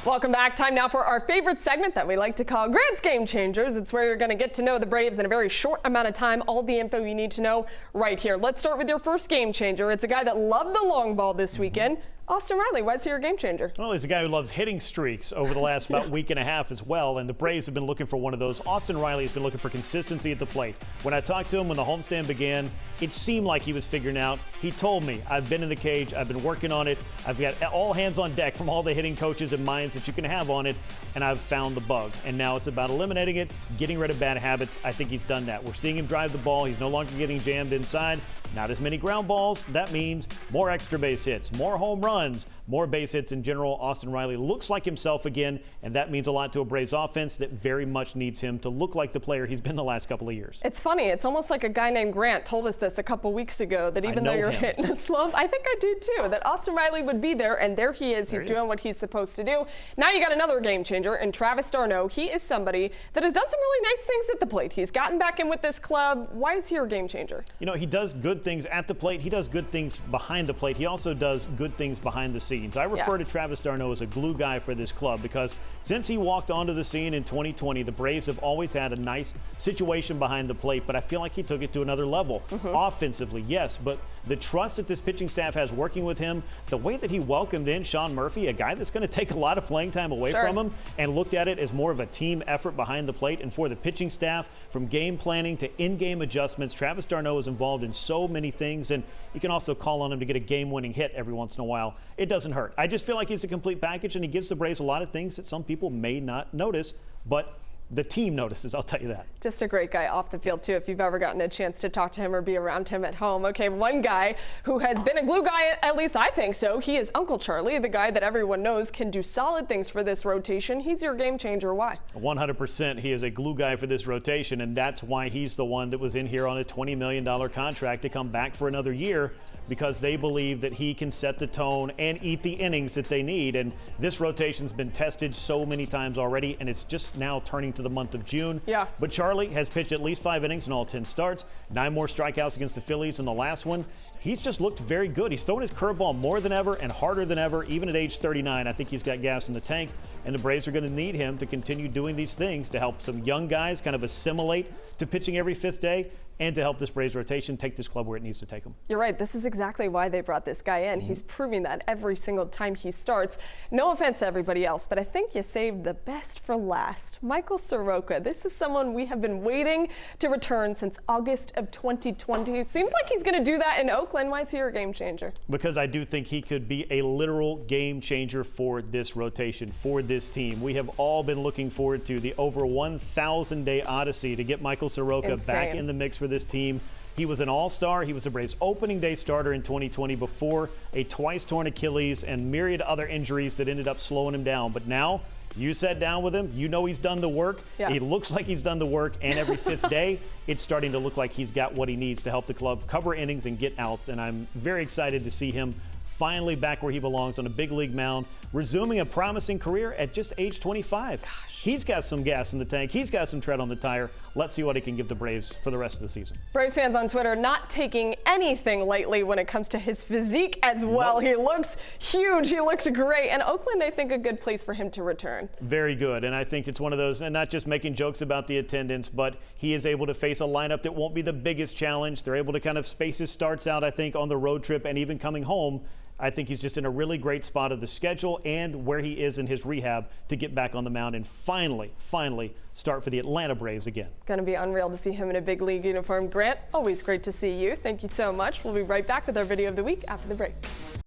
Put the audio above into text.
Welcome back. Time now for our favorite segment that we like to call Grant's Game Changers. It's where you're going to get to know the Braves in a very short amount of time. All the info you need to know right here. Let's start with your first game changer. It's a guy that loved the long ball this weekend. Austin Riley, why is he your game changer? Well, he's a guy who loves hitting streaks over the last about week and a half as well, and the Braves have been looking for one of those. Austin Riley has been looking for consistency at the plate. When I talked to him when the homestand began, it seemed like he was figuring out. He told me, I've been in the cage, I've been working on it, I've got all hands on deck from all the hitting coaches and minds that you can have on it, and I've found the bug. And now it's about eliminating it, getting rid of bad habits. I think he's done that. We're seeing him drive the ball. He's no longer getting jammed inside. Not as many ground balls. That means more extra base hits, more home runs, more base hits in general. Austin Riley looks like himself again, and that means a lot to a Braves offense that very much needs him to look like the player he's been the last couple of years. It's funny. It's almost like a guy named Grant told us this a couple weeks ago, that even though you're hitting a slump, I think I do too, that Austin Riley would be there, and there he is. He's doing what he's supposed to do. Now you got another game changer in Travis Darnell. He is somebody that has done some really nice things at the plate. He's gotten back in with this club. Why is he your game changer? You know, he does good things at the plate. He does good things behind the plate. He also does good things behind the scenes. I refer to Travis Darnell as a glue guy for this club because since he walked onto the scene in 2020, the Braves have always had a nice situation behind the plate, but I feel like he took it to another level. Offensively, yes, but the trust that this pitching staff has working with him, the way that he welcomed in Sean Murphy, a guy that's going to take a lot of playing time away from him, and looked at it as more of a team effort behind the plate. And for the pitching staff, from game planning to in-game adjustments, Travis Darnell is involved in so many things, and you can also call on him to get a game-winning hit every once in a while. It doesn't hurt. I just feel like he's a complete package, and he gives the Braves a lot of things that some people may not notice, but the team notices, I'll tell you that. Just a great guy off the field, too, if you've ever gotten a chance to talk to him or be around him at home. Okay, one guy who has been a glue guy, at least I think so, he is Uncle Charlie, the guy that everyone knows can do solid things for this rotation. He's your game changer. Why? 100%. He is a glue guy for this rotation, and that's why he's the one that was in here on a $20 million contract to come back for another year, because they believe that he can set the tone and eat the innings that they need. And this rotation's been tested so many times already, and it's just now turning to the month of June. But Charlie has pitched at least 5 innings in all 10 starts, 9 more strikeouts against the Phillies in the last one. He's just looked very good. He's throwing his curveball more than ever and harder than ever, even at age 39. I think he's got gas in the tank, and the Braves are going to need him to continue doing these things to help some young guys kind of assimilate to pitching every 5th day, and to help this Braves rotation take this club where it needs to take them. You're right. This is exactly why they brought this guy in. He's proving that every single time he starts. No offense to everybody else, but I think you saved the best for last. Michael Soroka. This is someone we have been waiting to return since August of 2020. Seems like he's going to do that in Oakland. Why is he your game changer? Because I do think he could be a literal game changer for this rotation, for this team. We have all been looking forward to the over 1,000-day odyssey to get Michael Soroka back in the mix for this team. He was an all-star. He was the Braves' opening day starter in 2020 before a twice torn Achilles and myriad other injuries that ended up slowing him down. But now, you sat down with him. You know he's done the work. He looks like he's done the work. And every 5th day, it's starting to look like he's got what he needs to help the club cover innings and get outs. And I'm very excited to see him finally back where he belongs on a big league mound, resuming a promising career at just age 25. He's got some gas in the tank. He's got some tread on the tire. Let's see what he can give the Braves for the rest of the season. Braves fans on Twitter not taking anything lightly when it comes to his physique as well. He looks huge. He looks great. And Oakland, I think, a good place for him to return. Very good. And I think it's one of those, and not just making jokes about the attendance, but he is able to face a lineup that won't be the biggest challenge. They're able to kind of space his starts out, I think, on the road trip and even coming home. I think he's just in a really great spot of the schedule and where he is in his rehab to get back on the mound and finally start for the Atlanta Braves again. Going to be unreal to see him in a big league uniform. Grant, always great to see you. Thank you so much. We'll be right back with our video of the week after the break.